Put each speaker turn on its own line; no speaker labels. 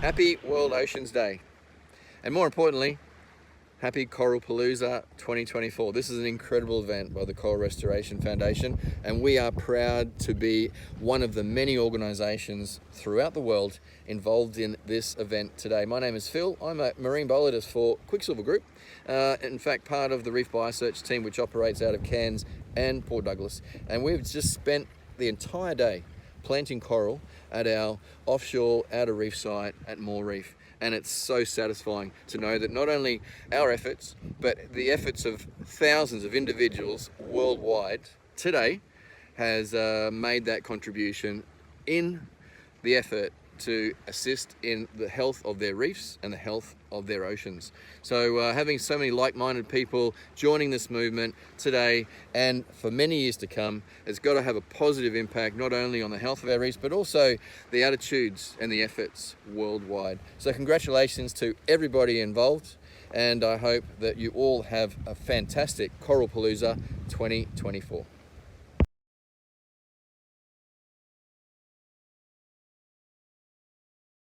Happy World Oceans Day, and more importantly, happy Coralpalooza 2024. This is an incredible event by the Coral Restoration Foundation, and we are proud to be one of the many organisations throughout the world involved in this event today. My name is Phil. I'm a marine biologist for Quicksilver Group, in fact part of the Reef Biosearch team, which operates out of Cairns and Port Douglas, and we've just spent the entire day planting coral at our offshore outer reef site at Moore Reef. And it's so satisfying to know that not only our efforts, but the efforts of thousands of individuals worldwide today has made that contribution in the effort to assist in the health of their reefs and the health of their oceans. So having so many like-minded people joining this movement today and for many years to come has got to have a positive impact not only on the health of our reefs but also the attitudes and the efforts worldwide. So congratulations to everybody involved, and I hope that you all have a fantastic Coralpalooza 2024.